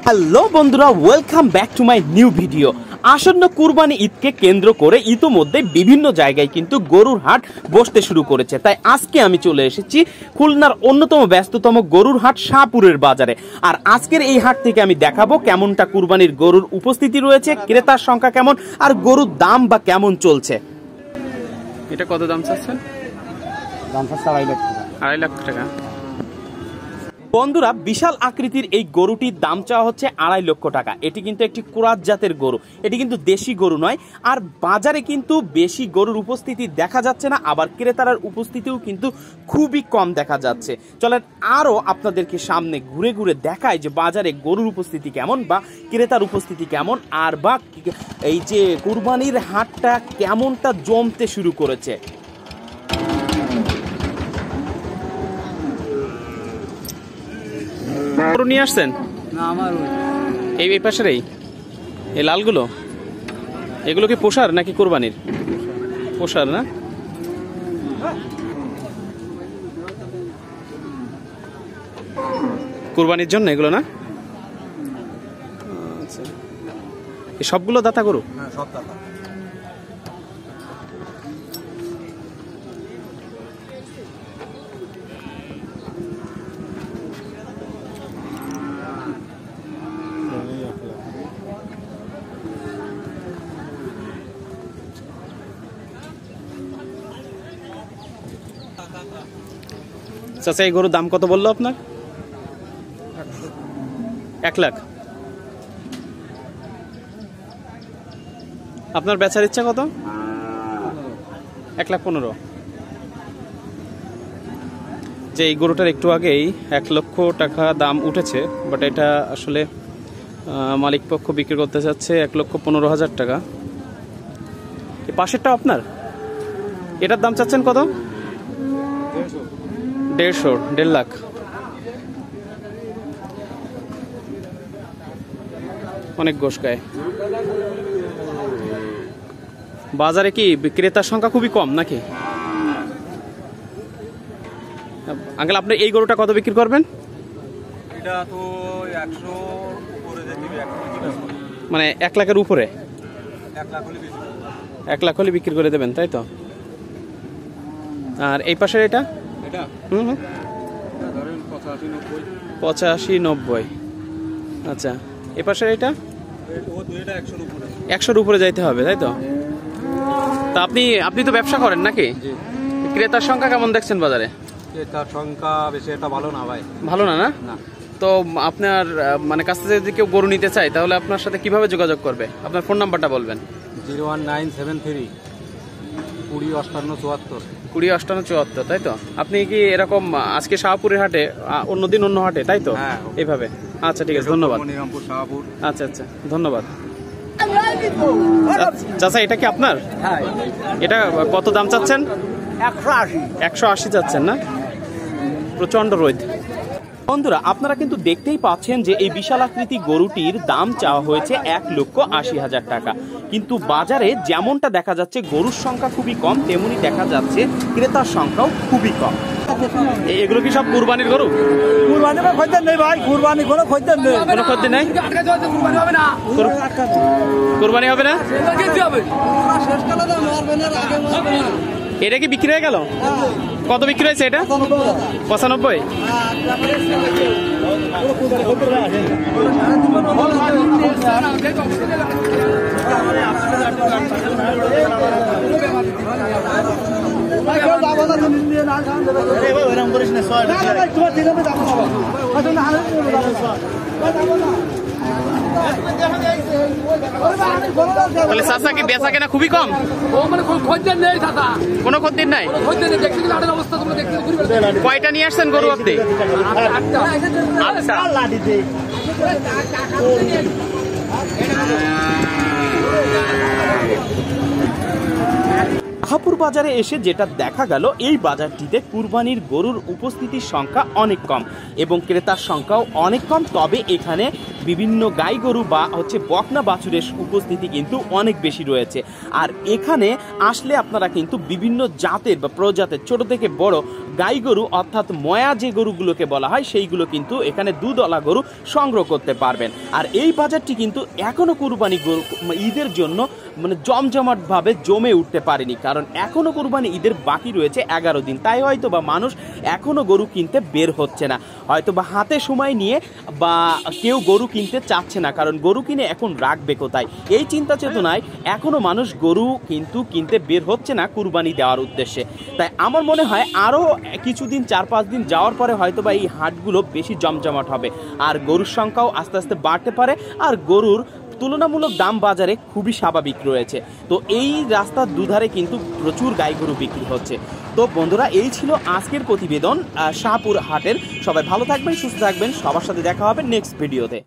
Hello বন্ধুরা, welcome back to my new video. আসন্ন কুরবানি ঈদকে কেন্দ্র করে ইতোমধ্যে বিভিন্ন জায়গায় কিন্তু গরুর হাট বসতে শুরু করেছে। তাই আজকে আমি চলে এসেছি খুলনার অন্যতম ব্যস্ততম গরুর হাট শাহপুরের বাজারে। আর আজকের এই হাট থেকে আমি দেখাবো কেমনটা কুরবানির গরুর উপস্থিতি রয়েছে, ক্রেতার সংখ্যা কেমন, আর গরুর দাম বা কেমন চলছে। এটা কত দাম চাচ্ছেন? দাম চাচ্ছে 2.5 লাখ টাকা। 2.5 লাখ টাকা। বন্ধুরা, বিশাল আকৃতির এই গরুটির দাম চাওয়া হচ্ছে 2.5 লক্ষ টাকা। এটি কিন্তু একটি ক্রস জাতের গরু, এটি কিন্তু দেশি গরু নয়। আর বাজারে কিন্তু বেশি গরুর উপস্থিতি দেখা যাচ্ছে না, আবার ক্রেতার উপস্থিতিও কিন্তু খুবই কম দেখা যাচ্ছে। চলেন আরও আপনাদেরকে সামনে ঘুরে ঘুরে দেখায় যে বাজারে গরুর উপস্থিতি কেমন বা ক্রেতার উপস্থিতি কেমন, আর বা এই যে কুরবানির হাটটা কেমনটা জমতে শুরু করেছে। নিয়ে আসছেন না আমার এই পাশের এই লালগুলো, এগুলো কি পোষার নাকি কোরবানির? পোষার না? কোরবানির জন্য এগুলো না? আচ্ছা, এই সবগুলো দাতা গরু? হ্যাঁ, সব দাতা। চাচা, এই গরুর দাম কত বললো আপনার? 1 লাখ। আপনার বেচার ইচ্ছা কত? 1,15,000। যে এই গরুটার একটু আগেই 1 লক্ষ টাকা দাম উঠেছে, বাট এটা আসলে মালিক পক্ষ বিক্রি করতে চাচ্ছে 1,15,000 টাকা। এই পাশেরটা আপনার? এটার দাম চাচ্ছেন কত? 1.5 লাখ। অনেক গোশ গায়ে। বাজারে কি বিক্রেতার সংখ্যা খুবই কম নাকি? আঙ্কেল, আপনি এই গরুটা কত বিক্রি করবেন? এটা তো 100 উপরে দিবে, মানে 1 লাখের উপরে? 1 লাখ হলে বেশি। 1 লাখ হলে বিক্রি করে দেবেন, তাই তো? আর এই পাশের এটা? এটা হুম, ধরেন 85-90। আচ্ছা, এই পাশের এটা? ও দুইটা 100 উপরে। 100-র উপরে যাইতে হবে, তাই তো? তা আপনি তো ব্যবসা করেন নাকি? জি। ক্রেতার সংখ্যা কেমন দেখছেন বাজারে? এটার সংখ্যা বেশি একটা ভালো না ভাই। ভালো না? না না। তো আপনার মানে কাছ থেকে যদি কেউ গরু নিতে চায় তাহলে আপনার সাথে কিভাবে যোগাযোগ করবে? আপনার ফোন নাম্বারটা বলবেন। 01973 20 58 74। 20 58 74, তাই তো? আপনি কি এরকম আজকে শাহপুরের হাটে, অন্যদিন অন্য হাটে, তাই তো? হ্যাঁ। এইভাবে? আচ্ছা, ঠিক আছে, ধন্যবাদ। নিরামপুর, শাহপুর। আচ্ছা, ধন্যবাদ। চাচা, এটা কি আপনার? হ্যাঁ। এটা কত দাম চাচ্ছেন? 180। 180 চাচ্ছেন না? প্রচন্ড রোদ। বন্ধুরা, আপনারা কিন্তু দেখতেই পাচ্ছেন যে এই বিশাল আকৃতি গরুটির দাম চাওয়া হয়েছে 1,80,000 টাকা। কিন্তু বাজারে যেমনটা দেখা যাচ্ছে গরুর সংখ্যা খুবই কম, তেমনি দেখা যাচ্ছে ক্রেতার সংখ্যাও খুবই কম। এগুলো কি সব কুরবানির গরু? কুরবানি খদ্দের নেই ভাই, কুরবানি কোনো খদ্দের নেই। কোনো খদ্দের নেই? কুরবানি হবে না? এটা কি বিক্রি হয়ে গেল? কত বিক্রি হয়েছে এটা? 95। তাহলে চাচা কি বেচা কেনা খুবই কম? কোনো খদ্দের নাই? কয়টা নিয়ে আসছেন গরু আপনি? শাহপুর বাজারে এসে যেটা দেখা গেল, এই বাজারটিতে কুরবানির গরুর উপস্থিতির সংখ্যা অনেক কম এবং ক্রেতার সংখ্যাও অনেক কম। তবে এখানে বিভিন্ন গাই গরু বা বকনা বাছুরের উপস্থিতি কিন্তু অনেক বেশি রয়েছে। আর এখানে আসলে আপনারা কিন্তু বিভিন্ন জাতের বা প্রজাতের ছোট থেকে বড় গাই গরু অর্থাৎ ময়া যে গরুগুলোকে বলা হয় সেইগুলো কিন্তু এখানে দুধওয়ালা গরু সংগ্রহ করতে পারবেন। আর এই বাজারটি কিন্তু এখনো কুরবানি গরু ঈদের জন্য মানে জমজমাটভাবে জমে উঠতে পারেনি, কারণ এখনো কুরবানি ঈদের বাকি রয়েছে 11 দিন। তাই হয়তো বা মানুষ এখনো গরু কিনতে বের হচ্ছে না, হয়তো বা হাতে সময় নিয়ে বা কেউ গরু কিনতে চাচ্ছে না, কারণ গরু কিনে এখন রাখবে কোথায়, এই চিন্তা চেতনায় এখনো মানুষ গরু কিন্তু কিনতে বের হচ্ছে না কুরবানি দেওয়ার উদ্দেশ্যে। তাই আমার মনে হয় আরও কিছুদিন 4-5 দিন যাওয়ার পরে হয়তো বা এই হাটগুলো বেশি জমজমাট হবে, আর গরুর সংখ্যাও আস্তে আস্তে বাড়তে পারে, আর গরুর তুলনামূলক দাম বাজারে খুবই স্বাভাবিক রয়েছে। তো এই রাস্তার দুধারে কিন্তু প্রচুর গাই গরু বিক্রি হচ্ছে। তো বন্ধুরা, এই ছিল আজকের প্রতিবেদন শাহপুর হাটের। সবাই ভালো থাকবেন, সুস্থ থাকবেন, সবার সাথে দেখা হবে নেক্সট ভিডিওতে।